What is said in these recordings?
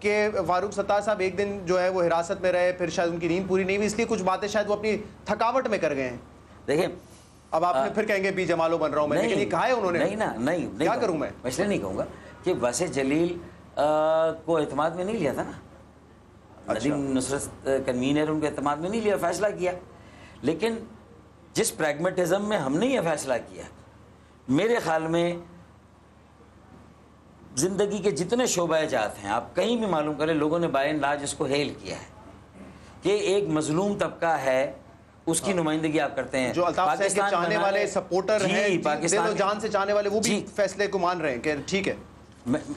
کہ فاروق ستار صاحب ایک دن جو ہے وہ حراست میں رہے, پھر شاید ان کی نیند پوری نہیں ہوئی, اس لیے کچھ باتیں شاید وہ اپنی تھکاوٹ میں کر گئے ہیں. دیکھیں اب آپ نے پھر کہیں گے بی جمالو بن رہا ہوں میں, لیکن یہ کہا ہے انہوں نے. نہیں کیا کروں میں اس لیے نہیں کہوں گا کہ واسع جلیل کو اعتماد میں نہیں لیا تھا نا, ندیم نصرت کنوینر ان کے اعتماد میں نہیں لیا, فیصلہ کیا. لیکن جس پریگمیٹزم میں ہم نے یہ فیصلہ کیا, میرے خیال میں زندگی کے جتنے شعبہ جات ہیں آپ کہیں بھی معلوم کریں, لوگوں نے بائی اینڈ لارج اس کو ہیل کیا ہے کہ ایک مظلوم طبقہ ہے, اس کی نمائندگی آپ کرتے ہیں. جو الطاف حسین کے چاہنے والے سپورٹر ہیں, دل و جان سے چاہنے والے, وہ بھی فیصلے کو مان رہے ہیں کہ ٹھیک ہے.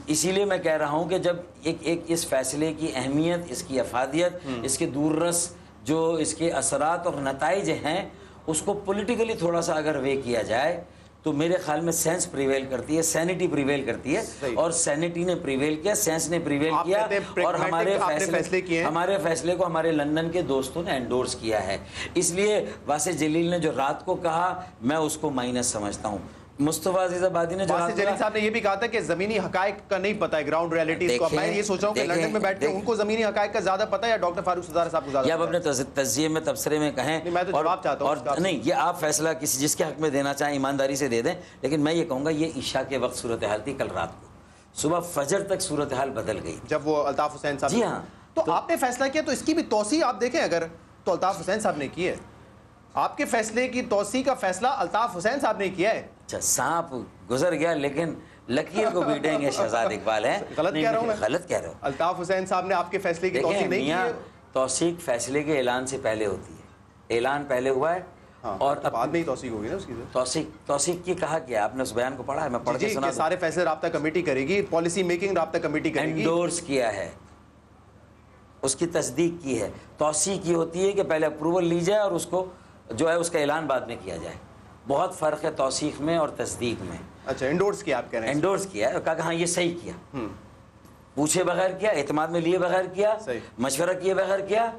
اسی لیے میں کہہ رہا ہوں کہ جب ایک اس فیصلے کی اہمیت, اس کی افادیت, اس کے دور رس جو اس کے اثرات اور نتائج ہیں, اس کو پولیٹیکلی تھوڑا سا اگر وے کیا جائے تو میرے خیال میں سینس پریویل کرتی ہے, سینٹی پریویل کرتی ہے, اور سینٹی نے پریویل کیا, سینس نے پریویل کیا, اور ہمارے فیصلے کو ہمارے لندن کے دوستوں نے انڈورس کیا ہے. اس لیے واسع جلیل نے جو رات کو کہا میں اس کو مائنس سمجھتا ہوں. مصطفیٰ عزیز آبادی نے واسع جلیل صاحب نے یہ بھی کہا تھا کہ زمینی حقائق کا نہیں پتہ ہے, گراؤنڈ ریئلٹیز کو. میں یہ سوچ رہا ہوں کہ لندن میں بیٹھ کے ان کو زمینی حقائق کا زیادہ پتہ ہے یا ڈاکٹر فاروق ستار صاحب کو زیادہ؟ یا آپ اپنے تجزیے میں تبصرے میں کہیں, میں تو جواب چاہتا ہوں. اور نہیں, یہ آپ فیصلہ کسی جس کے حق میں دینا چاہیں ایمانداری سے دے دیں, لیکن میں یہ کہوں گا یہ عشاء کے وقت صورتحال تھی کل رات کو, صبح فجر تک صورتحال بدل گئی جب وہ الطاف حسین صاحب. جی ہاں, تو آپ نے فیصلہ کیا, تو اس کی بھی توسیع آپ دیکھیں اگر تو الطاف حسین صاحب نے کی ہے. آپ کے فیصلے کی توسیع کا فیصلہ الطاف حسین صاحب نے کیا ہے. اچھا, سانپ گزر گیا لیکن لکیر کو بیٹیں گے شہزاد اقبال ہیں. غلط کہہ رہا ہوں میں؟ غلط کہہ رہا ہوں. الطاف حسین صاحب نے آپ کے فیصلے کی توثیق نہیں کی ہے. توثیق فیصلے کے اعلان سے پہلے ہوتی ہے, اعلان پہلے ہوا ہے اور بعد میں ہی توثیق ہوگی نا اس کی. توثیق کی کہا کیا آپ نے اس بیان کو پڑھا ہے؟ میں پڑھ کے سنا. سارے فیصلے رابطہ کمیٹی کرے گی, پالیسی میکنگ رابطہ کمیٹی کرے گی. انڈورس کیا ہے, اس کی تصدیق کی ہے. توثیق یہ ہوتی ہے کہ پہلے اپروول لی جائے اور اس کو جو ہے اس کا اعلان بعد میں کیا جائے. بہت فرق ہے توثیق میں اور تصدیق میں. اچھا, انڈورس کیا آپ کہہ رہے ہیں؟ انڈورس کیا ہے, کہا کہ ہاں یہ صحیح کیا, پوچھے بغیر کیا, اعتماد میں لیے بغیر کیا, مشورہ کیے بغیر کیا,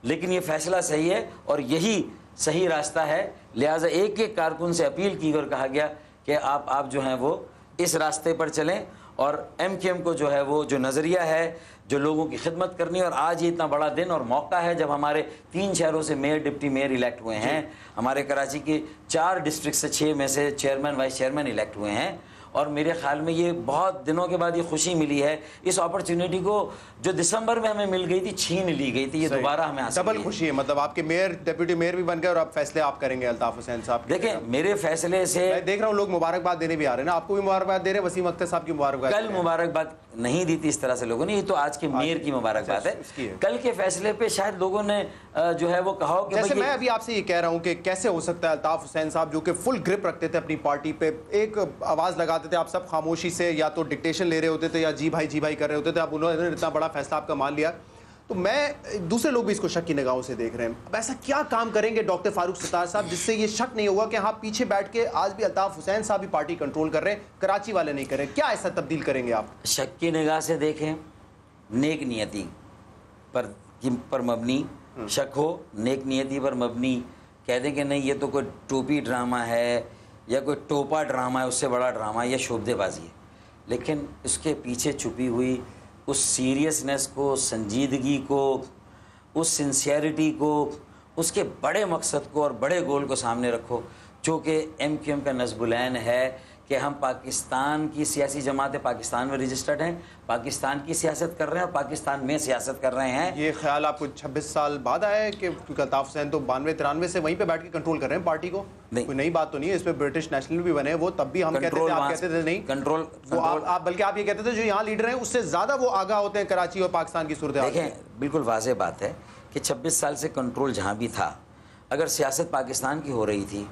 لیکن یہ فیصلہ صحیح ہے اور یہی صحیح راستہ ہے. لہٰذا ایک ایک کارکن سے اپیل کی اور کہا گیا کہ آپ جو ہیں وہ اس راستے پر چلیں, اور ایم کیو ایم کو جو ہے وہ جو نظریہ ہے جو لوگوں کی خدمت کرنی, اور آج یہ اتنا بڑا دن اور موقع ہے جب ہمارے 3 شہروں سے میئر ڈپٹی میئر الیکٹ ہوئے ہیں, ہمارے کراچی کی 4 ڈسٹرکٹ سے 6 میں سے چیئرمین وائس چیئرمین الیکٹ ہوئے ہیں, اور میرے خیال میں یہ بہت دنوں کے بعد یہ خوشی ملی ہے. اس اپرچونیٹی کو جو دسمبر میں ہمیں مل گئی تھی چھین لی گئی تھی, یہ دوبارہ ہمیں حاصل ڈبل خوشی ہے. مطلب آپ کے میئر ڈپٹی میئر بھی بن گئے اور اب فیصلے آپ کریں گے الطاف حسین صاحب. دیکھیں میرے فیصلے سے میں دیکھ رہا ہوں لوگ مبارکباد دینے بھی آ رہے ہیں نا, آپ کو بھی مبارکباد دے رہے ہیں, وسیم اختر صاحب کی مبارکباد. کل مبارکباد نہیں دی تھی اس طرح سے لوگوں نے, یہ تو آج کے میئر کی مبارکباد ہے. کل کے فیصلے پہ شاید لوگوں نے جو ہے وہ کہا کہ جیسے میں ابھی آپ سے یہ کہہ رہا ہوں کہ کیسے ہو سکتا ہے الطاف حسین صاحب جو کہ فل گرپ رکھتے تھے اپنی پارٹی پہ, ایک آواز لگاتے تھے, آپ سب خاموشی سے یا تو ڈکٹیشن لے رہے ہوتے تھے یا جی بھائی کر رہے ہوتے تھے, اب انہوں نے اتنا بڑا فیصلہ آپ کا مان لیا. تو میں دوسرے لوگ بھی اس کو شک کی نگاہوں سے دیکھ رہے ہیں. اب ایسا کیا کام کریں گے ڈاکٹر فاروق ستار صاحب جس سے یہ شک نہیں ہوگا کہ ہاں پیچھے بیٹھ کے آج بھی الطاف حسین صاحب بھی پارٹی کنٹرول کر رہے ہیں, کراچی والے نہیں کر رہے, کیا ایسا تبدیل کریں گے آپ؟ شک کی نگاہ سے دیکھیں, نیک نیتی پر مبنی شک ہو, نیک نیتی پر مبنی کہہ دیں کہ نہیں یہ تو کوئی ٹوپی ڈرامہ ہے یا کوئی ٹوپا ڈرامہ ہے, اس سے بڑا ڈرامہ ہے یا شعبدے بازی ہے, لیکن اس کے پیچھے چھپی ہوئی اس سیریسنس کو, سنجیدگی کو, اس سنسیئرٹی کو, اس کے بڑے مقصد کو اور بڑے گول کو سامنے رکھو, جو کہ ایم کیو ایم کا نصب العین ہے کہ ہم پاکستان کی سیاسی جماعتیں پاکستان میں رجسٹرڈ ہیں, پاکستان کی سیاست کر رہے ہیں اور پاکستان میں سیاست کر رہے ہیں. یہ خیال آپ کو 26 سال بعد آیا ہے کہ کیونکہ الطاف حسین تو 92-93 سے وہیں پہ بیٹھ کے کنٹرول کر رہے ہیں پارٹی کو؟ کوئی نئی بات تو نہیں ہے, اس پہ برٹش نیشنل بھی بنے, وہ تب بھی ہم کہتے تھے, آپ کہتے تھے نہیں کنٹرول, بلکہ آپ یہ کہتے تھے جو یہاں لیڈر ہیں اس سے زیادہ وہ آگاہ ہوتے ہیں کراچی اور پاکستان کی صورتحال. دیکھیں بالکل واضح بات ہے کہ 26 سال سے کنٹرول جہاں بھی تھا, اگر سیاست پاکستان کی ہو رہی تھی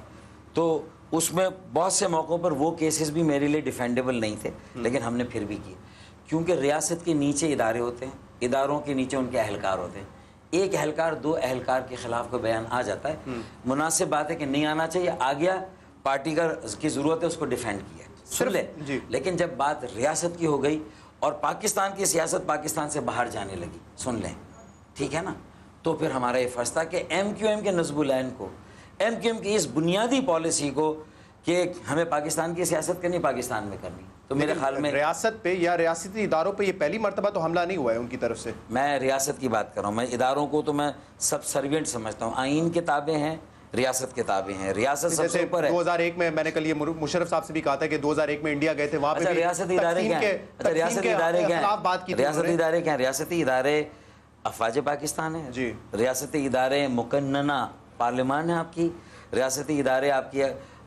تو اس میں بہت سے موقعوں پر وہ کیسز بھی میرے لیے ڈیفینڈیبل نہیں تھے, لیکن ہم نے پھر بھی کیے, کیونکہ ریاست کے نیچے ادارے ہوتے ہیں, اداروں کے نیچے ان کے اہلکار ہوتے ہیں. ایک اہلکار 2 اہلکار کے خلاف کوئی بیان آ جاتا ہے, مناسب بات ہے کہ نہیں آنا چاہیے, آ گیا پارٹی کی ضرورت ہے اس کو ڈیفینڈ کیا, سن لیں. لیکن جب بات ریاست کی ہو گئی اور پاکستان کی سیاست پاکستان سے باہر جانے لگی, سن لیں, ٹھیک ہے نا, تو پھر ہمارا یہ فرض تھا کہ ایم کیو ایم کے نصب العین کو, ایم کیو ایم کی اس بنیادی پالیسی کو کہ ہمیں پاکستان کی سیاست کرنی, پاکستان میں کرنی, تو میرے خیال میں ریاست پہ یا ریاستی اداروں پہ یہ پہلی مرتبہ تو حملہ نہیں ہوا ہے ان کی طرف سے. میں ریاست کی بات کر رہا ہوں, میں اداروں کو تو میں سب سروینٹ سمجھتا ہوں. آئین کے تابع ہیں, ریاست کے تابع ہیں, ریاست سب سے اوپر ہے. 2001 میں میں نے کل یہ مشرف صاحب سے بھی کہا تھا کہ 2001 میں انڈیا گئے تھے, وہاں پہ ریاستی ادارے کیا ہیں؟ ریاستی ادارے کیا ہیں؟ ریاستی ادارے کیا ہیں؟ ریاستی ادارے افواج پاکستان ہیں جی, ریاستی ادارے مقننہ پارلیمان ہے آپ کی, ریاستی ادارے آپ کی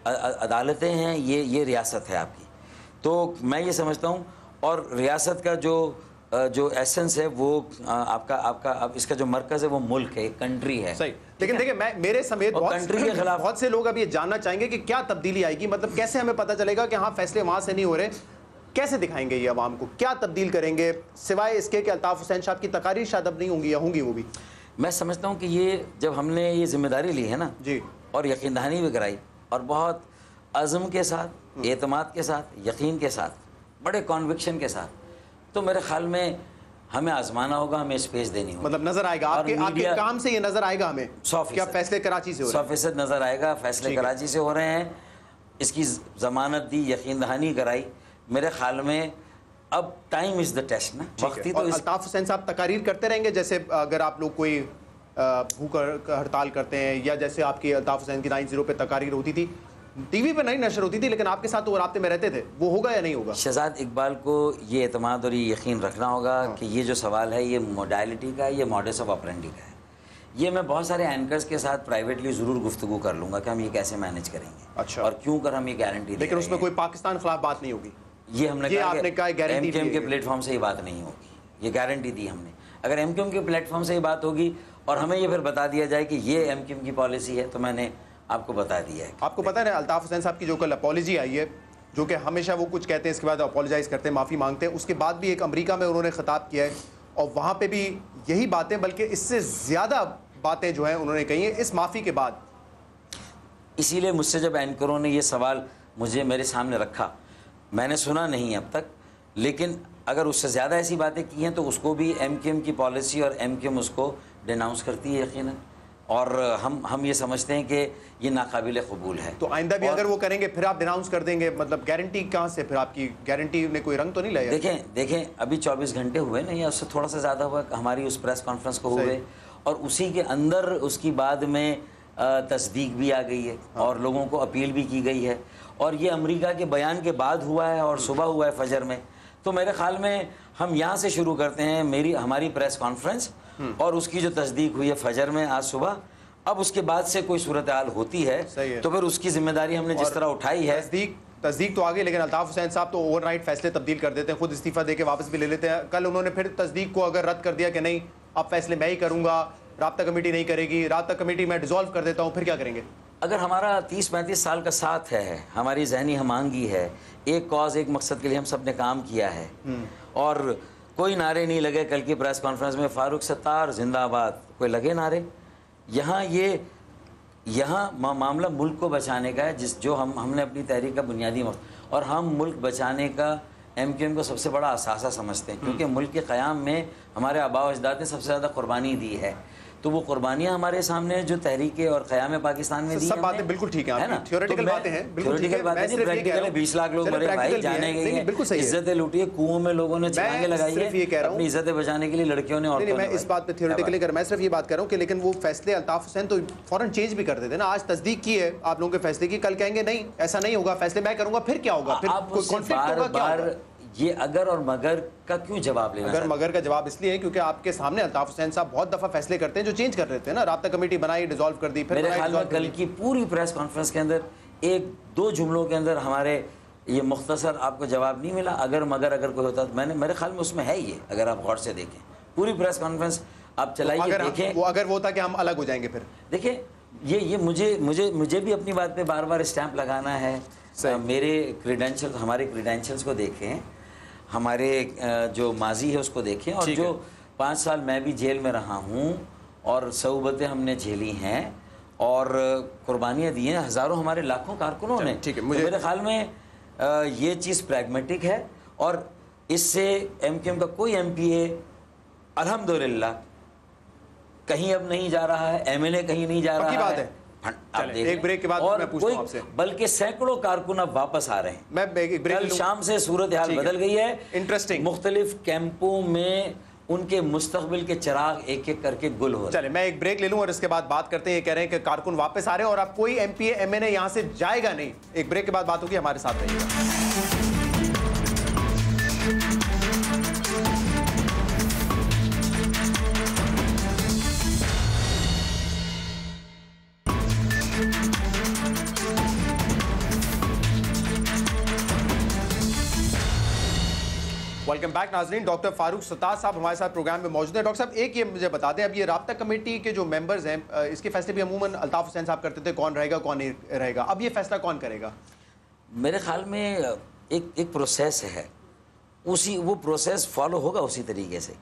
عدالتیں ہیں, یہ ریاست ہے آپ کی. تو میں یہ سمجھتا ہوں, اور ریاست کا جو ایسنس ہے وہ آپ کا اس کا جو مرکز ہے وہ ملک ہے, ایک کنٹری ہے. صحیح. لیکن دیکھیں میرے سمیت بہت سے لوگ اب یہ جاننا چاہیں گے کہ کیا تبدیلی آئے گی, مطلب کیسے ہمیں پتہ چلے گا کہ ہاں فیصلے وہاں سے نہیں ہو رہے, کیسے دکھائیں گے یہ عوام کو, کیا تبدیل کریں گے سوائے اس کے کہ الطاف حسین صاحب کی تقاریر شاید اب نہیں ہوں گی یا ہوں گی وہ بھی. میں سمجھتا ہوں کہ یہ جب ہم نے یہ ذمہ داری لی ہے نا جی, اور یقین دہانی بھی کرائی, اور بہت عزم کے ساتھ, اعتماد کے ساتھ, یقین کے ساتھ, بڑے کانوکشن کے ساتھ, تو میرے خیال میں ہمیں آزمانا ہوگا, ہمیں اسپیس دینی ہوگی. مطلب نظر آئے گا آپ کے کام سے, یہ نظر آئے گا ہمیں 100% کیا فیصلے کراچی سے ہو رہے ہیں. 100% نظر آئے گا, فیصلے کراچی سے ہو رہے ہیں. اس کی ضمانت دی, یقین دہانی کرائی. میرے خیال میں اب ٹائم از دا ٹیسٹ نا, وقتی. تو الطاف حسین صاحب تقاریر کرتے رہیں گے, جیسے اگر آپ لوگ کوئی بھوک ہڑتال کرتے ہیں, یا جیسے آپ کی الطاف حسین کی 9-0 پہ تقاریر ہوتی تھی, ٹی وی پہ نہیں نشر ہوتی تھی لیکن آپ کے ساتھ وہ رابطے میں رہتے تھے, وہ ہوگا یا نہیں ہوگا؟ شہزاد اقبال کو یہ اعتماد اور یہ یقین رکھنا ہوگا کہ یہ جو سوال ہے یہ موڈیلٹی کا ہے, یہ ماڈس آف آپرینڈی کا ہے. یہ میں بہت سارے اینکرز کے ساتھ پرائیویٹلی ضرور گفتگو کر لوں گا کہ ہم یہ کیسے مینیج کریں گے. اچھا. اور کیوں کر ہم یہ گارنٹی دیں. لیکن اس میں کوئی پاکستان خلاف بات نہیں ہوگی, یہ ہم نے کہا ایم کیو ایم کے پلیٹ فارم سے یہ بات نہیں ہوگی, یہ گارنٹی دی ہم نے. اگر ایم کیو ایم کے پلیٹ فارم سے یہ بات ہوگی اور ہمیں یہ پھر بتا دیا جائے کہ یہ ایم کیو ایم کی پالیسی ہے, تو میں نے آپ کو بتا دیا ہے. آپ کو پتہ ہے الطاف حسین صاحب کی جو کل اپالوجی آئی ہے, جو کہ ہمیشہ وہ کچھ کہتے ہیں اس کے بعد اپالوجائز کرتے ہیں, معافی مانگتے ہیں, اس کے بعد بھی ایک امریکہ میں انہوں نے خطاب کیا ہے اور وہاں پہ بھی یہی باتیں, بلکہ اس سے زیادہ باتیں جو ہیں انہوں نے کہی ہیں اس معافی کے بعد. اسی لیے مجھ سے جب اینکروں نے یہ سوال میرے سامنے رکھا, میں نے سنا نہیں اب تک, لیکن اگر اس سے زیادہ ایسی باتیں کی ہیں تو اس کو بھی ایم کیو ایم کی پالیسی اور ایم کیو ایم اس کو ڈیناؤنس کرتی ہے یقیناً, اور ہم یہ سمجھتے ہیں کہ یہ ناقابل قبول ہے. تو آئندہ بھی اگر وہ کریں گے پھر آپ ڈیناؤنس کر دیں گے, مطلب گارنٹی کہاں سے, پھر آپ کی گارنٹی نے کوئی رنگ تو نہیں لایا؟ دیکھیں ابھی 24 گھنٹے ہوئے نا, یا اس سے تھوڑا سا زیادہ ہوا ہماری اس پریس کانفرنس کو ہوئے, اور اسی کے اندر اس کی بعد میں تصدیق بھی آ گئی ہے اور لوگوں کو اپیل بھی کی گئی ہے, اور یہ امریکہ کے بیان کے بعد ہوا ہے اور صبح ہوا ہے فجر میں. تو میرے خیال میں ہم یہاں سے شروع کرتے ہیں, ہماری پریس کانفرنس, اور اس کی جو تصدیق ہوئی ہے فجر میں آج صبح. اب اس کے بعد سے کوئی صورتحال ہوتی ہے تو پھر اس کی ذمہ داری ہم نے جس طرح اٹھائی ہے. تصدیق تو آگے, لیکن الطاف حسین صاحب تو اوور نائٹ فیصلے تبدیل کر دیتے ہیں, خود استعفیٰ دے کے واپس بھی لے لیتے ہیں. کل انہوں نے پھر تصدیق کو اگر رد کر دیا کہ نہیں اب فیصلے میں ہی کروں گا, رابطہ کمیٹی نہیں کرے گی, رابطہ کمیٹی میں ڈیزالو کر دیتا ہوں, پھر کیا کریں گے؟ اگر ہمارا 30-35 سال کا ساتھ ہے, ہماری ذہنی ہم آہنگی ہے, ایک کاز ایک مقصد کے لیے ہم سب نے کام کیا ہے, اور کوئی نعرے نہیں لگے کل کی پریس کانفرنس میں فاروق ستار زندہ آباد, کوئی لگے نعرے. یہاں معاملہ ملک کو بچانے کا ہے, جو ہم نے اپنی تحریک کا بنیادی مقصد, اور ہم ملک بچانے کا ایم کیو ایم کو سب سے بڑا اثاثہ سمجھتے ہیں, کیونکہ ملک کے قیام میں ہمارے آباء و اجداد نے سب سے زیادہ قربانی دی ہے. تو وہ قربانیاں ہمارے سامنے جو تحریک اور قیام پاکستان میں دی, سب باتیں بالکل ٹھیک ہیں, تھیوریٹیکل باتیں ہیں, تھیوریٹیکل باتیں نہیں, پریکٹیکل ہے. 20 لاکھ لوگ مرے بھائی, جانے گئے ہیں, عزتیں لوٹی ہے, کنوؤں میں لوگوں نے چھلانگیں لگائی ہے, اپنی عزتیں بچانے کے لیے لڑکیوں نے, عورتوں نے. میں اس بات پہ تھیوریٹیکلی کر, میں صرف یہ بات کر رہا ہوں کہ لیکن وہ فیصلے الطاف حسین تو فوراً چینج بھی کر دیتے نا. آج تصدیق کی ہے آپ لوگوں کے فیصلے کی, کل کہیں گے نہیں ایسا نہیں ہوگا, فیصلے میں کروں گا, پھر کیا ہوگا؟ پھر کوئی کانفلکٹ ہوگا, کیا ہوگا؟ یہ اگر اور مگر کا کیوں جواب لینا؟ اگر مگر کا جواب اس لیے ہے کیونکہ آپ کے سامنے الطاف حسین صاحب بہت دفعہ فیصلے کرتے ہیں جو چینج کر دیتے ہیں نا. رابطہ کمیٹی بنائی, ڈیزالو کر دی, پھر میرے خیال میں کل کی پوری پریس کانفرنس کے اندر 1-2 جملوں کے اندر ہمارے یہ مختصر آپ کو جواب نہیں ملا. اگر مگر اگر کوئی ہوتا تو میرے خیال میں اس میں ہے یہ, اگر آپ غور سے دیکھیں پوری پریس کانفرنس آپ چلائیے, دیکھیں. اگر وہ ہوتا کہ ہم الگ ہو جائیں گے, پھر دیکھیں یہ مجھے بھی اپنی بات پہ بار بار اسٹیمپ لگانا ہے. میرے کریڈینشل, ہمارے کریڈینشلز کو دیکھیں, ہمارے جو ماضی ہے اس کو دیکھیں, اور جو 5 سال میں بھی جیل میں رہا ہوں اور صعوبتیں ہم نے جھیلی ہیں اور قربانیاں دی ہیں ہزاروں ہمارے لاکھوں کارکنوں نے. میرے خیال میں یہ چیز پریگمیٹک ہے, اور اس سے ایم کیو ایم کا کوئی ایم پی اے الحمدللہ کہیں اب نہیں جا رہا ہے, ایم ایل اے کہیں نہیں جا رہا ہے. آپ دیکھیں، ایک بریک کے بعد اور میں پوچھتا ہوں آپ سے، بلکہ سینکڑوں کارکن اب واپس آ رہے ہیں. میں ایک بریک کل شام سے صورتحال بدل گئی ہے. انٹرسٹنگ. مختلف کیمپوں میں ان کے مستقبل کے چراغ ایک ایک کر کے گل ہو رہے ہیں. چلے میں ایک بریک لے لوں اور اس کے بعد بات کرتے ہیں. یہ کہہ رہے ہیں کہ کارکن واپس آ رہے ہیں اور اب کوئی M P A M N A یہاں سے جائے گا نہیں. ایک بریک کے بعد بات ہوگی, ہمارے ساتھ رہیے گا. ویلکم بیک ناظرین. ڈاکٹر فاروق ستار صاحب ہمارے ساتھ پروگرام میں موجود ہیں. ڈاکٹر صاحب ایک یہ مجھے بتا دیں, اب یہ رابطہ کمیٹی کے جو ممبرز ہیں اس کے فیصلے بھی عموماً الطاف حسین صاحب کرتے تھے کون رہے گا کون نہیں رہے گا, اب یہ فیصلہ کون کرے گا؟ میرے خیال میں ایک پروسیس ہے, وہ پروسیس فالو ہوگا اسی طریقے سے.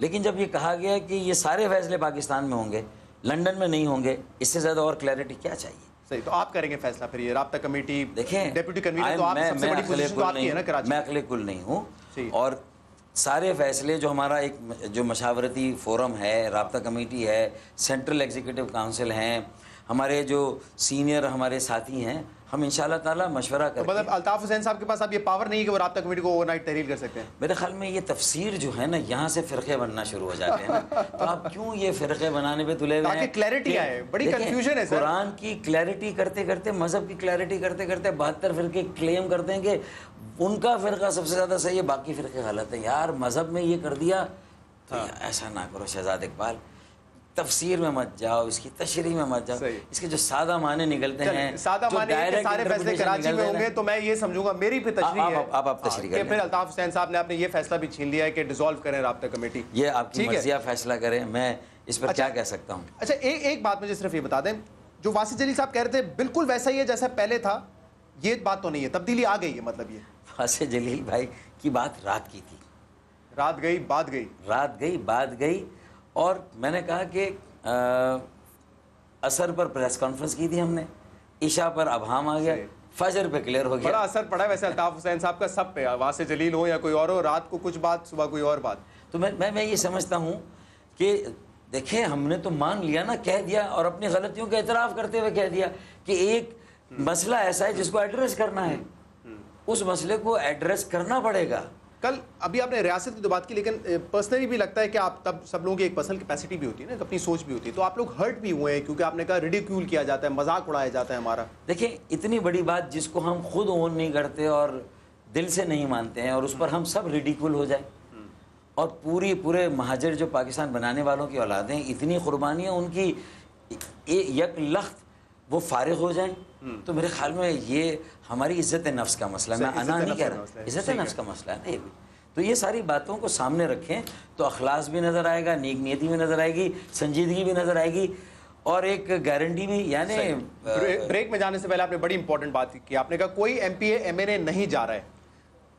لیکن جب یہ کہا گیا کہ یہ سارے فیصلے پاکستان میں ہوں گے, لنڈن میں نہیں ہوں گے, اس سے زیادہ اور کلیئرٹی کیا چاہیے؟ صحیح, تو آپ کریں گے فیصلہ پھر یہ رابطہ کمیٹی؟ دیکھیں ڈیپٹی کنوینر تو آپ سب سے بڑی پوزیشن تو آپ کی ہے نا کراچی. میں عقل کل نہیں ہوں, اور سارے فیصلے جو ہمارا ایک جو مشاورتی فورم ہے, رابطہ کمیٹی ہے, سینٹرل ایگزیکٹو کونسل ہیں, ہمارے جو سینئر ہمارے ساتھی ہیں, ہم انشاءاللہ تعالی مشورہ کریں. مطلب الطاف حسین صاحب کے پاس اب یہ پاور نہیں ہے کہ وہ رابطہ کمیٹی کو اوور نائٹ تحلیل کر سکتے ہیں؟ میرے خیال میں یہ تفسیر جو ہے نا, یہاں سے فرقے بننا شروع ہو جاتے ہیں نا. تو آپ کیوں یہ فرقے بنانے پہ تلے ہوئے ہیں؟ تاکہ کلیئرٹی آئے. بڑی کنفیوژن ہے سر. قرآن کی کلیئرٹی کرتے کرتے, مذہب کی کلیئرٹی کرتے کرتے 72 فرقے کلیم کرتے ہیں کہ ان کا فرقہ سب سے زیادہ صحیح ہے, باقی فرقے غلط ہیں. یار مذہب میں یہ کر دیا تو ایسا نہ کرو شہزاد اقبال. تفسیر میں مت جاؤ, اس کی تشریح میں مت جاؤ. اس کے جو سادہ معنی نکلتے ہیں, سادہ معنی کے سارے فیصلے کراچی میں ہوں گے, تو میں یہ سمجھوں گا میری پہ تشریح ہے آپ تشریح کریں کہ پھر الطاف حسین صاحب نے آپ نے یہ فیصلہ بھی چھین لیا ہے کہ ڈیزالو کریں رابطہ کمیٹی. یہ آپ کی مرضی, آپ فیصلہ کریں, میں اس پر کیا کہہ سکتا ہوں. اچھا ایک بات مجھے صرف یہ بتا دیں, جو واسع جلیل صاحب کہہ رہے تھے بالکل ویسا ہی ہے جیسا پہلے تھا, یہ بات تو نہیں ہے, تبدیلی آ گئی ہے؟ مطلب یہ واسع جلیل بھائی کی بات رات کی تھی, رات گئی بعد گئی, رات گئی بعد گئی. اور میں نے کہا کہ اثر پر پریس کانفرنس کی تھی ہم نے, عشاء پر ابہام آ گیا, فجر پہ کلیئر ہو گیا. بڑا اثر پڑا ہے ویسے الطاف حسین صاحب کا سب پہ, واسع جلیل ہو یا کوئی اور ہو, رات کو کچھ بات صبح کوئی اور بات. تو میں یہ سمجھتا ہوں کہ دیکھیں ہم نے تو مان لیا نا, کہہ دیا, اور اپنی غلطیوں کا اعتراف کرتے ہوئے کہہ دیا کہ ایک مسئلہ ایسا ہے جس کو ایڈریس کرنا ہے, اس مسئلے کو ایڈریس کرنا پڑے گا. کل ابھی آپ نے ریاست کی تو بات کی, لیکن پرسنلی بھی لگتا ہے کہ آپ تب سب لوگوں کی ایک پرسنل کیپیسٹی بھی ہوتی ہے نا, اپنی سوچ بھی ہوتی ہے, تو آپ لوگ ہرٹ بھی ہوئے ہیں کیونکہ آپ نے کہا ریڈیکیول کیا جاتا ہے, مذاق اڑایا جاتا ہے ہمارا. دیکھیں اتنی بڑی بات جس کو ہم خود اون نہیں کرتے اور دل سے نہیں مانتے ہیں, اور اس پر ہم سب ریڈیکیول ہو جائیں, اور پورے مہاجر جو پاکستان بنانے والوں کی اولادیں, اتنی قربانیاں ان کی یک لخت وہ فارغ ہو جائیں, تو میرے خیال میں یہ ہماری عزت نفس کا مسئلہ ہے. میں انا نہیں کہہ رہا, عزت نفس کا مسئلہ ہے نا یہ بھی. تو یہ ساری باتوں کو سامنے رکھیں تو اخلاص بھی نظر آئے گا, نیک نیتی بھی نظر آئے گی, سنجیدگی بھی نظر آئے گی, اور ایک گارنٹی بھی. یعنی بریک میں جانے سے پہلے آپ نے بڑی امپورٹنٹ بات کی, آپ نے کہا کوئی M P A M N A نہیں جا رہا ہے.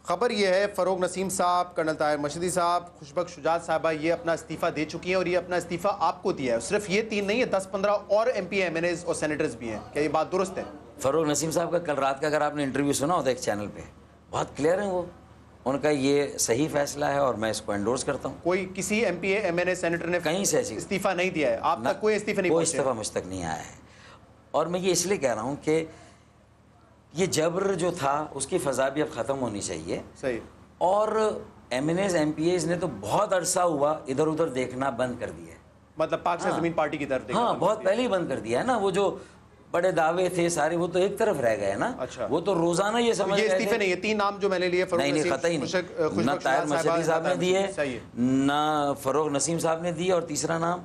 خبر یہ ہے فروغ نسیم صاحب, کرنل طاہر مشہدی صاحب, خوشبخش شجاعت صاحبہ یہ اپنا استعفیٰ دے چکی ہیں, اور یہ اپنا استعفیٰ آپ کو دیا ہے. صرف یہ 3 نہیں ہے, 10-15 اور M P A M N As اور سینیٹرز بھی ہیں. کیا یہ بات درست ہے؟ فروغ نسیم صاحب کا کل رات کا اگر آپ نے انٹرویو سنا ہوتا ایک چینل پہ, بہت کلیئر ہیں وہ, ان کا یہ صحیح فیصلہ ہے اور میں اس کو انڈورس کرتا ہوں. کوئی کسی M P A M N A senator نے کہیں سے ایسی استعفیٰ نہیں دیا ہے آپ تک؟ کوئی استعفیٰ نہیں پہنچا؟ کوئی استعفیٰ مجھ تک نہیں آیا ہے. اور میں یہ اس لیے کہہ رہا ہوں کہ یہ جبر جو تھا اس کی فضا بھی اب ختم ہونی چاہیے. صحیح. اور M N As M P As نے تو بہت عرصہ ہوا ادھر ادھر دیکھنا بند کر دیا ہے. مطلب پاک سے زمین پارٹی کی طرف دیکھنا. ہاں بہت پہلے ہی بند کر دیا ہے نا. وہ جو بڑے دعوے تھے سارے وہ تو ایک طرف رہ گئے نا. وہ تو روزانہ یہ سمجھ رہے تھے. یہ استعفے نہیں ہے, 3 نام جو میں نے لیے, نہیں قطعی نہیں, نہ طاہر مشہدی صاحب نے دیے, نہ فروغ نسیم صاحب نے دیے, اور تیسرا نام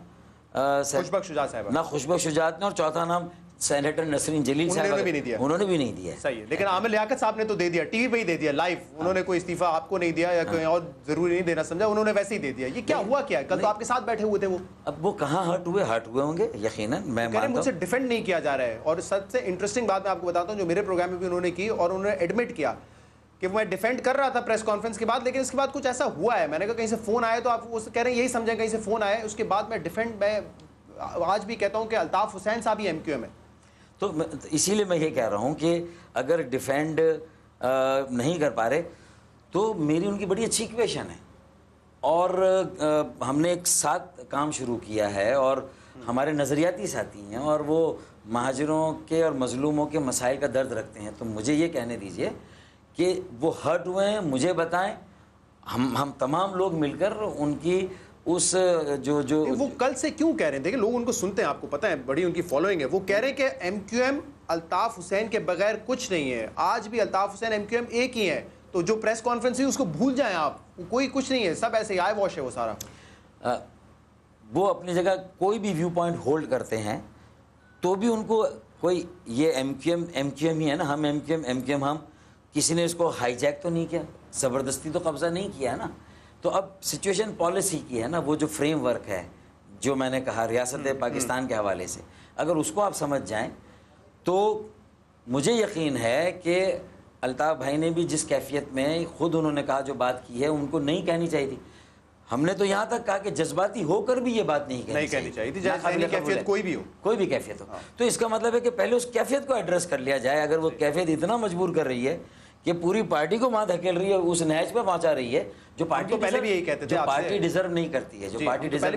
خوشبخش شجاعت صاحب, نہ خوشبخش شجاعت نے, اور چوتھا نام سینیٹر نسرین جلیل صاحب, انہوں نے بھی نہیں دیا. انہوں نے بھی نہیں دیا. صحیح ہے. لیکن عامر لیاقت صاحب نے تو دے دیا, ٹی وی پہ ہی دے دیا لائیو. انہوں نے کوئی استعفیٰ آپ کو نہیں دیا یا کوئی اور ضروری نہیں دینا سمجھا, انہوں نے ویسے ہی دے دیا. یہ کیا ہوا کیا؟ کل تو آپ کے ساتھ بیٹھے ہوئے تھے وہ. اب وہ کہاں ہرٹ ہوئے ہوں گے یقیناً, میں مانتا ہوں. مجھ سے ڈیفینڈ نہیں کیا جا رہا ہے. اور سب سے انٹرسٹنگ بات میں آپ کو بتاتا ہوں جو میرے پروگرام میں بھی انہوں نے کی, اور انہوں نے ایڈمٹ کیا کہ میں ڈیفینڈ کر رہا تھا پریس کانفرنس کے بعد, لیکن اس کے بعد کچھ ایسا ہوا ہے. میں نے کہا کہیں سے فون آیا, تو آپ کہہ رہے ہیں یہی سمجھیں کہیں سے فون آیا. اس کے بعد میں ڈیفینڈ, میں آج بھی کہتا ہوں کہ الطاف حسین صاحب ہی ایم کیو ایم ہے. تو اسی لیے میں یہ کہہ رہا ہوں کہ اگر ڈیفینڈ نہیں کر پا رہے تو میری ان کی بڑی اچھی ایکویشن ہے, اور ہم نے ایک ساتھ کام شروع کیا ہے اور ہمارے نظریاتی ساتھی ہیں اور وہ مہاجروں کے اور مظلوموں کے مسائل کا درد رکھتے ہیں. تو مجھے یہ کہنے دیجئے کہ وہ ہرٹ ہوئے ہیں, مجھے بتائیں, ہم تمام لوگ مل کر ان کی اس جو وہ کل سے کیوں کہہ رہے ہیں, دیکھیں لوگ ان کو سنتے ہیں, آپ کو پتہ ہے بڑی ان کی فالوئنگ ہے, وہ کہہ رہے ہیں کہ M Q M Altaf Hussain کے بغیر کچھ نہیں ہے, آج بھی Altaf Hussain M Q M ایک ہی ہے. تو جو پریس کانفرنس ہوئی اس کو بھول جائیں آپ, کوئی کچھ نہیں ہے, سب ایسے ہی آئے واش ہے وہ سارا. وہ اپنی جگہ کوئی بھی ویو پوائنٹ ہولڈ کرتے ہیں تو بھی ان کو کوئی یہ ایم کیو ایم ہی ہے نا, ہم ایم کیو ایم ہم کسی نے اس کو ہائی جیک تو نہیں کیا, زبردستی تو قبضہ نہیں کیا ہے نا. تو اب سچویشن پالیسی کی ہے نا, وہ جو فریم ورک ہے جو میں نے کہا ریاست پاکستان کے حوالے سے, اگر اس کو آپ سمجھ جائیں تو مجھے یقین ہے کہ الطاف بھائی نے بھی جس کیفیت میں خود انہوں نے کہا جو بات کی ہے ان کو نہیں کہنی چاہیے تھی. ہم نے تو یہاں تک کہا کہ جذباتی ہو کر بھی یہ بات نہیں کہنی چاہیے تھی, کیفیت کوئی بھی ہو, کوئی بھی کیفیت ہو. تو اس کا مطلب ہے کہ پہلے اس کیفیت کو ایڈریس کر لیا جائے. اگر وہ کیفیت اتنا مجبور کر رہی ہے کہ پوری پارٹی کو وہاں دھکیل رہی ہے, اس نہج پہ پہنچا رہی ہے جو پارٹی پہلے بھی یہی کہتے تھے, پارٹی ڈیزرو نہیں کرتی ہے, جو پارٹی ڈیزرو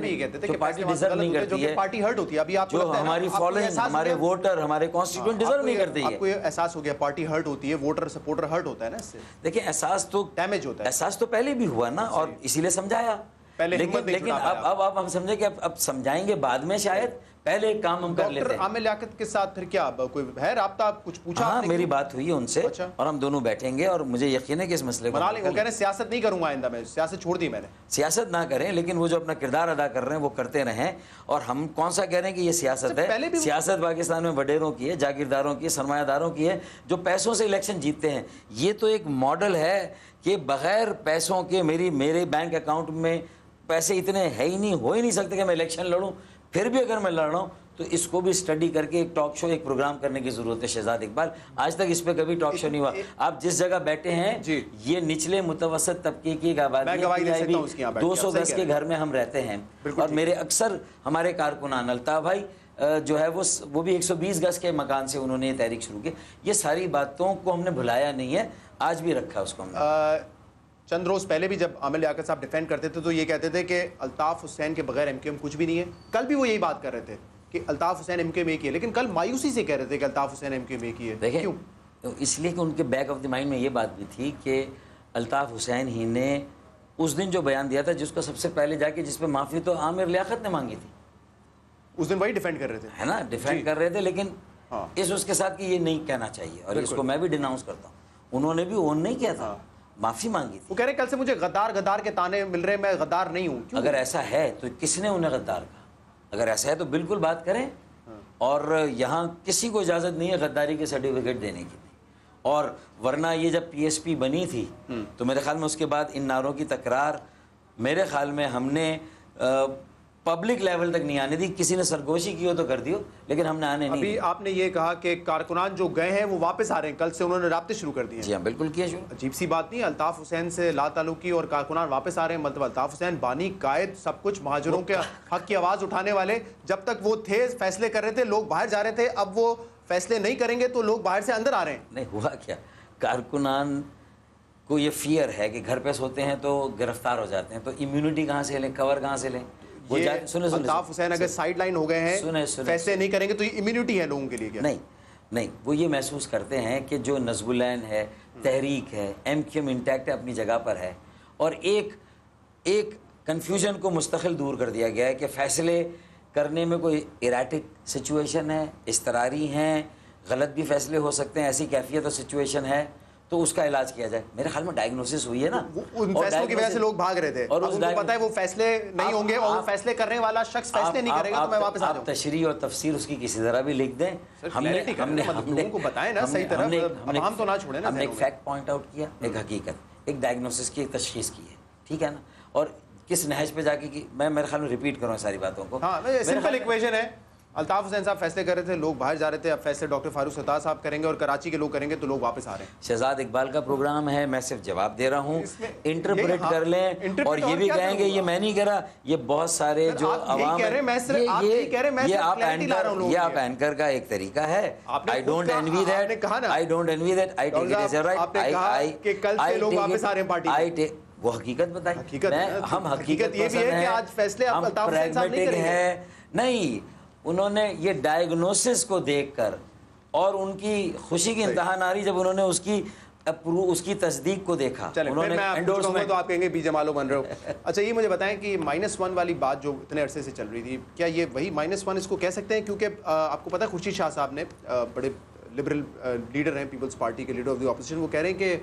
نہیں کرتی ہے, پارٹی ہرٹ ہوتی ہے. ابھی آپ جو ہماری فالوئنگ, ہمارے ووٹر, ہمارے کانسٹیٹیوئنٹ ڈیزرو نہیں کرتی ہے. آپ کو احساس ہو گیا پارٹی ہرٹ ہوتی ہے, ووٹر سپورٹر ہرٹ ہوتا ہے نا, اس سے دیکھیں احساس تو ڈیمیج ہوتا ہے. احساس تو پہلے بھی ہوا نا, اور اسی لیے سمجھایا. لیکن اب ہم سمجھے کہ اب سمجھائیں گے بعد میں, شاید پہلے ایک کام ہم کر لیتے ہیں. ڈاکٹر عامر لیاقت کے ساتھ پھر کیا کوئی ہے رابطہ, کچھ پوچھا؟ ہاں میری بات ہوئی ہے ان سے, اور ہم دونوں بیٹھیں گے, اور مجھے یقین ہے کہ اس مسئلے کو وہ کہہ رہے ہیں سیاست نہیں کروں گا آئندہ, میں سیاست چھوڑ دی میں نے. سیاست نہ کریں, لیکن وہ جو اپنا کردار ادا کر رہے ہیں وہ کرتے رہیں. اور ہم کون سا کہہ رہے ہیں کہ یہ سیاست ہے؟ سیاست پاکستان میں وڈیروں کی ہے, جاگیرداروں کی, سرمایہ داروں کی ہے, جو پیسوں سے الیکشن جیتتے ہیں. یہ تو ایک ماڈل ہے کہ بغیر پیسوں کے میرے بینک اکاؤنٹ میں پیسے اتنے ہے ہی نہیں, ہو ہی نہیں سکتے کہ میں الیکشن لڑوں. پھر بھی اگر میں لڑ رہا ہوں تو اس کو بھی اسٹڈی کر کے ایک ٹاک شو, ایک پروگرام کرنے کی ضرورت ہے. شہزاد اقبال, آج تک اس پہ کبھی ٹاک شو نہیں ہوا. آپ جس جگہ بیٹھے ہیں یہ نچلے متوسط طبقے کی ایک آبادی ہے, 200 گز کے گھر میں ہم رہتے ہیں, اور میرے اکثر ہمارے کارکنان, الطاف بھائی جو ہے وہ بھی 120 گز کے مکان سے انہوں نے یہ تحریک شروع کی. یہ ساری باتوں کو ہم نے بھلایا نہیں ہے, آج بھی رکھا اس کو ہم نے. چند روز پہلے بھی جب عامر لیاقت صاحب ڈیفینڈ کرتے تھے تو یہ کہتے تھے کہ الطاف حسین کے بغیر ایم کیو ایم کچھ بھی نہیں ہے. کل بھی وہ یہی بات کر رہے تھے کہ Altaf Hussain M Q M ایک ہی ہے, لیکن کل مایوسی سے کہہ رہے تھے کہ Altaf Hussain M Q M ایک ہی ہے. دیکھیں اس لیے کہ ان کے بیک آف دی مائنڈ میں یہ بات بھی تھی کہ الطاف حسین ہی نے اس دن جو بیان دیا تھا, جس کو سب سے پہلے جا کے جس پہ معافی تو عامر لیاقت نے مانگی تھی, اس دن وہی ڈیفینڈ کر رہے تھے, ہے نا, ڈیفینڈ کر رہے تھے. لیکن اس کے ساتھ کہ یہ نہیں کہنا چاہیے, اور اس کو میں بھی ڈیناؤنس کرتا ہوں. انہوں نے بھی اون نہیں کیا تھا, معافی مانگی تھی. وہ کہہ رہے کل سے مجھے غدار کے تانے مل رہے, میں غدار نہیں ہوں. اگر ایسا ہے تو کس نے انہیں غدار کہا؟ اگر ایسا ہے تو بالکل بات کریں, اور یہاں کسی کو اجازت نہیں ہے غداری کے سرٹیفکیٹ دینے کی. اور ورنہ یہ جب پی ایس پی بنی تھی تو میرے خیال میں اس کے بعد ان نعروں کی تکرار میرے خیال میں ہم نے پبلک لیول تک نہیں آنے دی. کسی نے سرگوشی کی ہو تو کر دیو, لیکن ہم نے آنے نہیں. ابھی آپ نے یہ کہا کہ کارکنان جو گئے ہیں وہ واپس آ رہے ہیں, کل سے انہوں نے رابطے شروع کر دیے. جی ہاں بالکل کیا شروع. عجیب سی بات نہیں, الطاف حسین سے لا تعلقی اور کارکنان واپس آ رہے ہیں. مطلب الطاف حسین بانی, قائد, سب کچھ, مہاجروں کے حق کی آواز اٹھانے والے, جب تک وہ تھے فیصلے کر رہے تھے لوگ باہر جا رہے تھے, اب وہ فیصلے نہیں کریں گے تو لوگ باہر سے اندر آ رہے ہیں. نہیں ہوا کیا, کارکنان کو یہ فیئر ہے کہ گھر پہ سوتے ہیں تو گرفتار ہو جاتے ہیں, تو امیونٹی کہاں سے لیں, کور کہاں سے لیں. الطاف حسین اگر سائیڈ لائن ہو گئے ہیں, فیصلے نہیں کریں گے تو یہ امیونٹی ہے لوگوں کے لیے کیا؟ نہیں, وہ یہ محسوس کرتے ہیں کہ جو نصب العین ہے, تحریک ہے, ایم کیو ایم انٹیکٹ ہے, اپنی جگہ پر ہے, اور ایک کنفیوژن کو مستقل دور کر دیا گیا ہے کہ فیصلے کرنے میں کوئی ایراٹک سچویشن ہے, اضطراری ہیں, غلط بھی فیصلے ہو سکتے ہیں, ایسی کیفیت اور سچویشن ہے تو اس کا علاج کیا جائے. میرے خیال میں ڈائگنوسس ہوئی ہے نا, ان فیصلوں کی وجہ سے لوگ بھاگ رہے تھے, اور ان کو پتہ ہے وہ فیصلے نہیں ہوں گے, اور وہ فیصلے کرنے والا شخص فیصلے نہیں کرے گا تو میں واپس آ جاؤں. تشریح اور تفسیر اس کی کسی طرح بھی لکھ دیں, ہم نے لوگوں کو بتائیں نا صحیح طرح, ہم تو نہ چھوڑیں نا. ہم نے ایک فیکٹ پوائنٹ آؤٹ کیا, ایک حقیقت, ایک ڈائگنوسس کی, ایک تشخیص کی ہے, ٹھیک ہے نا, اور کس نہج پہ جا کے کی, میں میرے خیال میں ریپیٹ کروں ساری باتوں کو. ہاں سمپل ایکویشن ہے, الطاف حسین صاحب فیصلے کر رہے تھے, لوگ باہر جا رہے تھے, اب فیصلے ڈاکٹر فاروق ستار صاحب کریں گے اور کراچی کے لوگ کریں گے تو لوگ واپس آ رہے ہیں. شہزاد اقبال کا پروگرام ہے, میں صرف جواب دے رہا ہوں, انٹرپریٹ کر لیں, اور یہ بھی کہیں گے یہ میں نہیں کرا, یہ بہت سارے جو عوام یہ آپ اینکر کا ایک طریقہ ہے. I don't envy that, I don't envy that, I take it as a right. وہ حقیقت بتائی. ہم حقیقت یہ بھی ہے کہ آج فیصلے ہم پریگمیٹک ہے نہیں. انہوں نے یہ ڈائیگنوسس کو دیکھ کر اور ان کی خوشی کی انتہا نہ رہی جب انہوں نے اس کی تصدیق کو دیکھا. انہوں نے انڈورسمنٹ تو آپ کہیں گے بی جمالو بن رہے ہو. اچھا یہ مجھے بتائیں کہ -1 والی بات جو اتنے عرصے سے چل رہی تھی, کیا یہ وہی -1 اس کو کہہ سکتے ہیں؟ کیونکہ آپ کو پتہ ہے خورشید شاہ صاحب نے, بڑے لبرل لیڈر ہیں پیپلز پارٹی کے, لیڈر آف دی اپوزیشن, وہ کہہ رہے ہیں کہ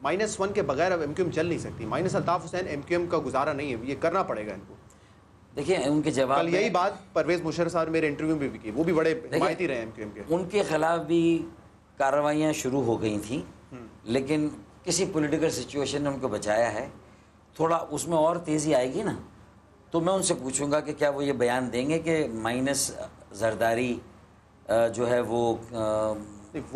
-1 کے بغیر اب MQM چل نہیں سکتی. الطاف حسین MQM کا گزارا نہیں ہے, یہ کرنا پڑے گا ان کو. دیکھیں ان کے جواب کل یہی بات پرویز مشرف صاحب میرے انٹرویو میں بھی کی, وہ بھی بڑے حمایتی رہے MQM کے. ان کے خلاف بھی کارروائیاں شروع ہو گئی تھیں, لیکن کسی پولیٹیکل سچویشن نے ان کو بچایا ہے. تھوڑا اس میں اور تیزی آئے گی نا, تو میں ان سے پوچھوں گا کہ کیا وہ یہ بیان دیں گے کہ مائنس زرداری جو ہے وہ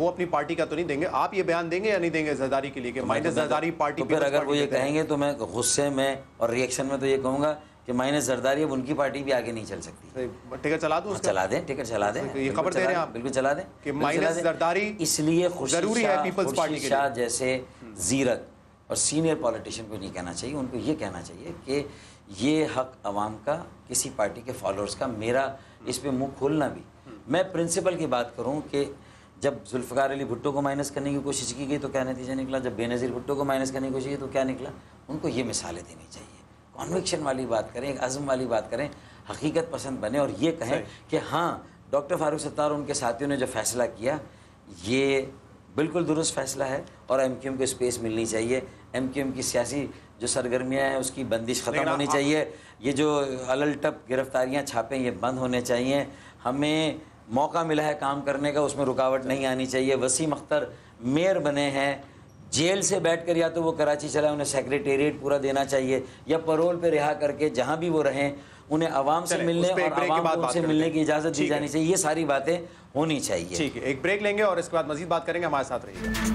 اپنی پارٹی کا تو نہیں دیں گے. آپ یہ بیان دیں گے یا نہیں دیں گے زرداری کے لیے کہ مائنس زرداری پارٹی؟ تو پھر اگر وہ یہ کہیں گے تو میں غصے میں اور ریئیکشن میں تو یہ کہوں گا کہ مائنس زرداری اب ان کی پارٹی بھی آگے نہیں چل سکتی. ٹکٹ چلا دوں؟ چلا دیں, ٹکٹ چلا دیں. یہ خبر دے رہے ہیں آپ؟ بالکل چلا دیں کہ مائنس زرداری اس لیے ضروری ہے پیپلز پارٹی کے شاہ جیسے زیرک اور سینئر پولیٹیشین کو نہیں کہنا چاہیے. ان کو یہ کہنا چاہیے کہ یہ حق عوام کا, کسی پارٹی کے فالوورز کا, میرا اس پہ منہ کھولنا بھی. میں پرنسپل کی بات کروں کہ جب ذوالفقار علی بھٹو کو مائنس کرنے کی کوشش کی گئی تو کیا نتیجہ نکلا, جب بے نظیر بھٹو کو مائنس کرنے کی کوشش کی تو کیا نکلا. ان کو یہ مثالیں دینی چاہیے, کنوکشن والی بات کریں, ایک عزم والی بات کریں, حقیقت پسند بنے اور یہ کہیں کہ ہاں ڈاکٹر فاروق ستار اور ان کے ساتھیوں نے جو فیصلہ کیا یہ بالکل درست فیصلہ ہے اور MQM کو اسپیس ملنی چاہیے. MQM کی سیاسی جو سرگرمیاں ہیں اس کی بندش ختم ہونی چاہیے. یہ جو علل ٹپ گرفتاریاں چھاپیں یہ بند ہونے چاہیے. ہمیں موقع ملا ہے کام کرنے کا, اس میں رکاوٹ نہیں آنی چاہیے. وسیم اختر میئر بنے ہیں, جیل سے بیٹھ کر یا تو وہ کراچی چلا, انہیں سیکریٹریٹ پورا دینا چاہیے, یا پرول پہ رہا کر کے جہاں بھی وہ رہیں انہیں عوام سے ملنے اور عوام کو ان سے ملنے کی اجازت دی جانی چاہیے. یہ ساری باتیں ہونی چاہیے. ٹھیک ہے, ایک بریک لیں گے اور اس کے بعد مزید بات کریں گے. ہمارے ساتھ رہیے گا.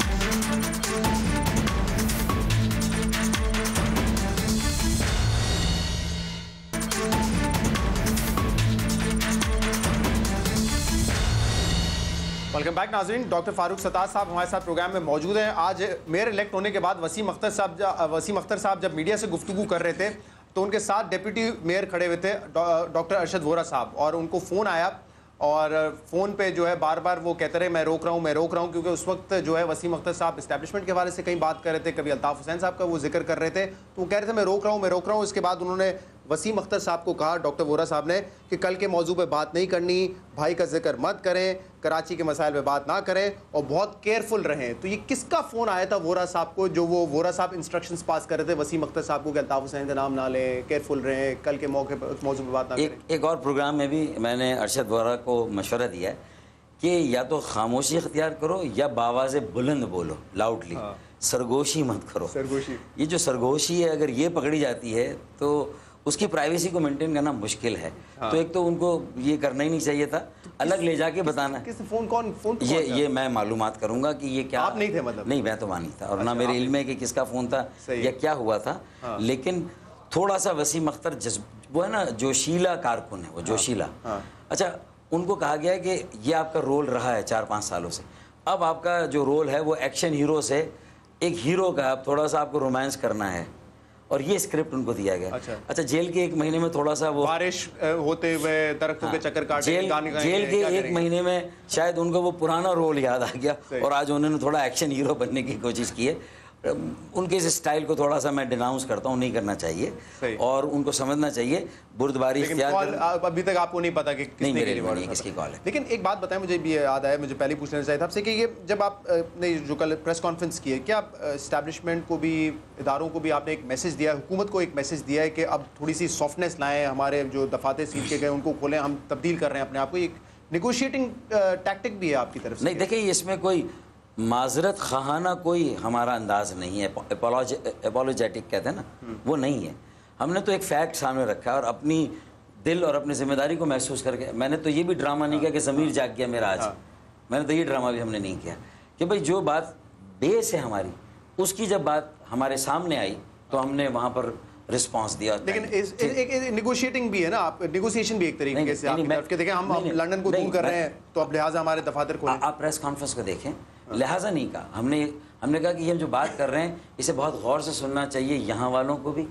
ویلکم بیک ناظرین. ڈاکٹر فاروق ستار صاحب ہمارے ساتھ پروگرام میں موجود ہیں. آج میئر الیکٹ ہونے کے بعد وسیم اختر صاحب جب میڈیا سے گفتگو کر رہے تھے تو ان کے ساتھ ڈپٹی میئر کھڑے ہوئے تھے ڈاکٹر ارشد وورا صاحب, اور ان کو فون آیا اور فون پہ جو ہے بار بار وہ کہتے رہے میں روک رہا ہوں, کیونکہ اس وقت جو ہے وسیم اختر صاحب اسٹیبلشمنٹ کے حوالے سے کہیں بات کر رہے تھے, کبھی الطاف حسین صاحب کا وہ ذکر کر رہے تھے, تو وہ کہہ رہے تھے میں روک رہا ہوں. اس کے بعد انہوں نے وسیم اختر صاحب کو کہا, ڈاکٹر وورا صاحب نے, کہ کل کے موضوع پہ بات نہیں کرنی, بھائی کا ذکر مت کریں, کراچی کے مسائل پہ بات نہ کریں اور بہت کیئرفل رہیں. تو یہ کس کا فون آیا تھا وورا صاحب کو, جو وہ وورا صاحب انسٹرکشنز پاس کر رہے تھے وسیم اختر صاحب کو کہ الطاف حسین کا نام نہ لیں, کیئرفل رہیں, کل کے موقع پہ موضوع پہ بات نہ کریں؟ ایک اور پروگرام میں بھی میں نے ارشد وورا کو مشورہ دیا کہ یا تو خاموشی اختیار کرو یا باواز بلند بولو, لاؤڈلی, سرگوشی مت کرو. یہ جو سرگوشی ہے اگر یہ پکڑی جاتی ہے تو اس کی پرائیویسی کو مینٹین کرنا مشکل ہے. تو ایک تو ان کو یہ کرنا ہی نہیں چاہیے تھا, الگ لے جا کے بتانا. یہ میں معلومات کروں گا کہ یہ کیا. آپ نہیں تھے مطلب؟ نہیں, میں تو وہاں نہیں تھا اور نہ میرے علم ہے کہ کس کا فون تھا یا کیا ہوا تھا. لیکن تھوڑا سا وسیم اختر وہ ہے نا جوشیلا کارکن ہے, وہ جوشیلا. اچھا, ان کو کہا گیا ہے کہ یہ آپ کا رول رہا ہے 4-5 سالوں سے, اب آپ کا جو رول ہے وہ ایکشن ہیرو سے ایک ہیرو کا, اب تھوڑا سا آپ کو رومانس کرنا ہے, اور یہ اسکرپٹ ان کو دیا گیا. اچھا, جیل کے 1 مہینے میں تھوڑا سا وہ بارش ہوتے ہوئے درختوں کے چکر کاٹے, جیل کے 1 مہینے میں شاید ان کو وہ پرانا رول یاد آ گیا اور آج انہوں نے تھوڑا ایکشن ہیرو بننے کی کوشش کی ہے. ان کے اس اسٹائل کو تھوڑا سا میں ڈیناؤنس کرتا ہوں, نہیں کرنا چاہیے اور ان کو سمجھنا چاہیے بردباری اختیار. ابھی تک آپ کو نہیں پتا کہ کس کی کال ہے. لیکن ایک بات بتائیں, مجھے بھی یاد آیا, مجھے پہلے پوچھنا چاہیے تھا آپ سے کہ یہ جب آپ نے جو کل پریس کانفرنس کی ہے, کیا اسٹیبلشمنٹ کو بھی, اداروں کو بھی آپ نے ایک میسج دیا ہے, حکومت کو ایک میسج دیا ہے کہ اب تھوڑی سی سافٹنیس لائیں, ہمارے جو دفاتر سیل کے گئے ان کو کھولیں, ہم تبدیل کر رہے ہیں اپنے آپ کو, ایک نیگوشیٹنگ ٹیکٹک بھی ہے آپ کی طرف سے؟ نہیں, دیکھیں اس میں کوئی معذرت خواہانہ کوئی ہمارا انداز نہیں ہے, اپولوجیٹک کہتے ہیں نا, وہ نہیں ہے. ہم نے تو ایک فیکٹ سامنے رکھا ہے اور اپنی دل اور اپنی ذمہ داری کو محسوس کر کے, میں نے تو یہ بھی ڈرامہ نہیں کیا کہ ضمیر جاگ گیا میرا آج, میں نے تو یہ ڈرامہ بھی ہم نے نہیں کیا کہ بھائی جو بات بیس ہے ہماری, اس کی جب بات ہمارے سامنے آئی تو ہم نے وہاں پر رسپانس دیا. لیکن ایک نیگوشیٹنگ بھی ہے نا, آپ نیگوشیشن بھی ایک طریقے سے آپ کی طرف کے دیکھیں, ہم لندن کو دور کر رہے ہیں تو اب لہٰذا ہمارے دفاتر کھولیں. آپ پریس کانفرنس کو دیکھیں, لہٰذا نہیں کہا ہم نے, ہم نے کہا کہ یہ ہم جو بات کر رہے ہیں اسے بہت غور سے سننا چاہیے یہاں والوں کو بھی،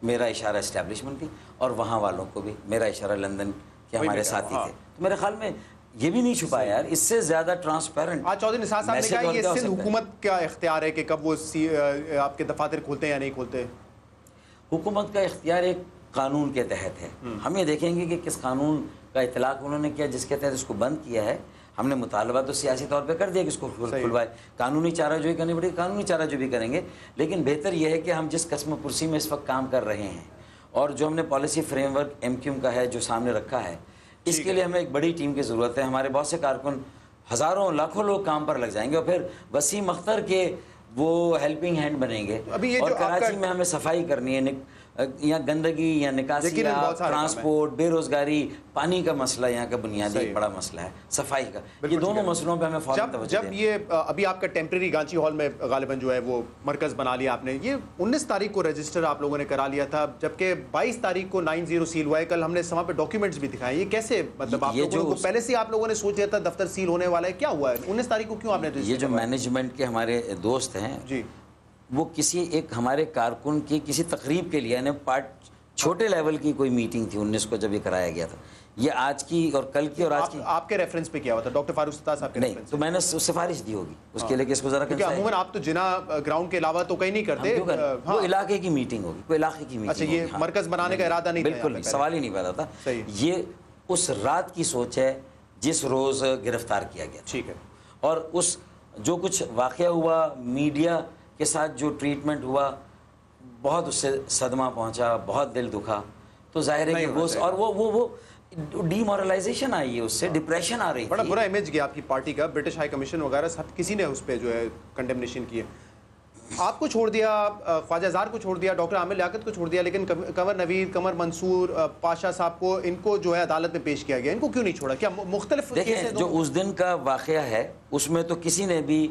میرا اشارہ اسٹیبلشمنٹ کی، اور وہاں والوں کو بھی، میرا اشارہ لندن کے ہمارے ساتھی تھے. تو میرے خیال میں یہ بھی نہیں چھپا یار، اس سے زیادہ ٹرانسپیرنٹ. آج چودھری نثار صاحب نے کہا یہ سندھ حکومت کا اختیار ہے کہ کب وہ آپ کے دفاتر کھولتے ہیں یا نہیں کھولتے. حکومت کا اختیار ایک قانون کے تحت ہے. ہم یہ دیکھیں گے کہ کس قانون کا اطلاق انہوں نے کیا جس کے تحت اس کو بند کیا ہے. ہم نے مطالبہ تو سیاسی طور پہ کر دیا کہ اس کو کھلوائے، قانونی چارہ جوئی کرنی پڑے گی، قانونی چارہ جو بھی کریں گے. لیکن بہتر یہ ہے کہ ہم جس قسم پرسی میں اس وقت کام کر رہے ہیں اور جو ہم نے policy framework M Q M کا ہے جو سامنے رکھا ہے، اس کے لیے ہمیں ایک بڑی ٹیم کی ضرورت ہے. ہمارے بہت سے کارکن، ہزاروں لاکھوں لوگ کام پر لگ جائیں گے اور پھر وسیم اختر کے وہ ہیلپنگ ہینڈ بنیں گے. اور کراچی میں ہمیں صفائی کرنی ہے، یا گندگی یا نکاسی، ٹرانسپورٹ، بے روزگاری، پانی کا مسئلہ یہاں کا بنیادی بڑا مسئلہ ہے، صفائی کا. یہ دونوں مسئلوں پہ ہمیں فوراً توجہ جب یہ ابھی آپ کا ٹیمپریری گانچی ہال میں غالباً جو ہے وہ مرکز بنا لیا آپ نے، یہ 19 تاریخ کو رجسٹر آپ لوگوں نے کرا لیا تھا، جبکہ 22 تاریخ کو 90 سیل ہوا ہے. کل ہم نے وہاں پہ ڈاکیومنٹس بھی دکھائے. یہ کیسے مطلب آپ لوگوں کو پہلے سے آپ لوگوں نے سوچ لیا تھا دفتر سیل ہونے والا ہے؟ کیا ہوا ہے 19 تاریخ کو کیوں آپ نے؟ یہ جو مینجمنٹ کے ہمارے دوست ہیں جی، وہ کسی ایک ہمارے کارکن کی کسی تقریب کے لیے، یعنی چھوٹے لیول کی کوئی میٹنگ تھی 19 کو جب یہ کرایا گیا تھا. یہ آج کی اور کل کی اور آج کی آپ کے ریفرنس پہ کیا ہوا تھا؟ ڈاکٹر فاروق ستار صاحب کے نہیں، تو میں نے سفارش دی ہوگی اس کے لیے کہ اس کو ذرا کیونکہ عموماً آپ تو جنا گراؤنڈ کے علاوہ تو کہیں نہیں کرتے. وہ علاقے کی میٹنگ ہوگی، کوئی علاقے کی میٹنگ. اچھا، یہ مرکز بنانے کا ارادہ نہیں تھا؟ بالکل نہیں، سوال ہی نہیں پیدا تھا. یہ اس رات کی سوچ ہے جس روز گرفتار کیا گیا. ٹھیک ہے. اور اس جو کچھ واقعہ ہوا، میڈیا کے ساتھ جو ٹریٹمنٹ ہوا، بہت اس سے صدمہ پہنچا، بہت دل دکھا. تو ظاہر ہے کہ وہ اور وہ ڈی مورلائزیشن آئی ہے، اس سے ڈپریشن آ رہی تھی. بڑا برا امیج گیا آپ کی پارٹی کا. برٹش ہائی کمیشن وغیرہ سب کسی نے اس پہ جو ہے کنڈمنیشن کی ہے. آپ کو چھوڑ دیا، خواجہ زار کو چھوڑ دیا، ڈاکٹر عامر لیاقت کو چھوڑ دیا، لیکن قمر نوید، قمر منصور، پاشا صاحب کو، ان کو جو ہے عدالت میں پیش کیا گیا. ان کو کیوں نہیں چھوڑا؟ کیا مختلف دیکھیں جو اس دن کا واقعہ ہے اس میں تو کسی نے بھی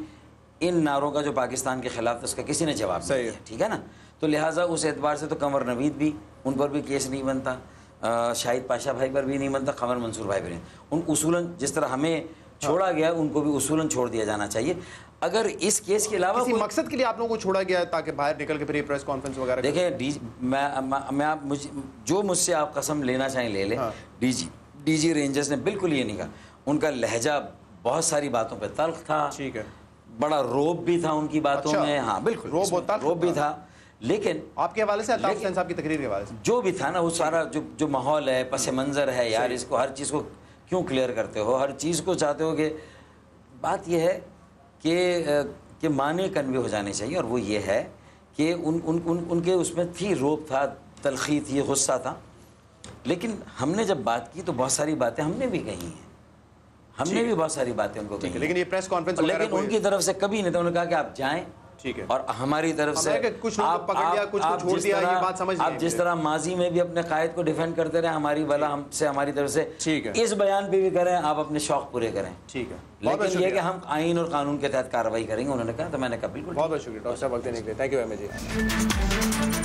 ان نعروں کا جو پاکستان کے خلاف اس کا کسی نے جواب نہیں دیا. ٹھیک ہے نا. تو لہٰذا اس اعتبار سے تو قمر نوید بھی، ان پر بھی کیس نہیں بنتا، شاہد پاشا بھائی پر بھی نہیں بنتا، قمر منصور بھائی پر نہیں. ان اصولاً جس طرح ہمیں چھوڑا گیا ان کو بھی اصولاً چھوڑ دیا جانا چاہیے. اگر اس کیس کے علاوہ کسی مقصد کے لیے آپ لوگوں کو چھوڑا گیا تاکہ باہر نکل کے پھر یہ پریس کانفرنس وغیرہ دیکھیں، میں جو مجھ سے آپ قسم لینا چاہیں لے لیں. ڈی جی رینجرز نے بالکل یہ نہیں کہا. ان کا لہجہ بہت ساری باتوں پہ تلخ تھا. ٹھیک ہے. بڑا روب بھی تھا ان کی باتوں میں. ہاں بالکل روب بھی تھا. لیکن آپ کے حوالے سے الطاف حسین صاحب کی تقریر کے حوالے سے جو بھی تھا نا، وہ سارا جو ماحول ہے، پس منظر ہے یار، اس کو ہر چیز کو کیوں کلیئر کرتے ہو؟ ہر چیز کو چاہتے ہو کہ بات یہ ہے کہ معنی کنوے ہو جانے چاہیے. اور وہ یہ ہے کہ ان کے اس میں تھی روب تھا، تلخی تھی، غصہ تھا. لیکن ہم نے جب بات کی تو بہت ساری باتیں ہم نے بھی کہی ہیں، ہم نے بھی بہت ساری باتیں ان کو کہی. لیکن یہ پریس کانفرنس لیکن ان کی طرف سے کبھی نہیں تھا. انہوں نے کہا کہ آپ جائیں. ٹھیک ہے. اور ہماری طرف سے آپ جس طرح ماضی میں بھی اپنے قائد کو ڈیفینڈ کرتے رہے، ہماری والا ہم سے ہماری طرف سے اس بیان پہ بھی کریں، آپ اپنے شوق پورے کریں. ٹھیک ہے. لیکن یہ کہ ہم آئین اور قانون کے تحت کارروائی کریں گے. انہوں نے کہا تو میں نے کہا بالکل. بہت بہت شکریہ ڈاکٹر صاحب وقت دینے کے لیے. Thank you very much.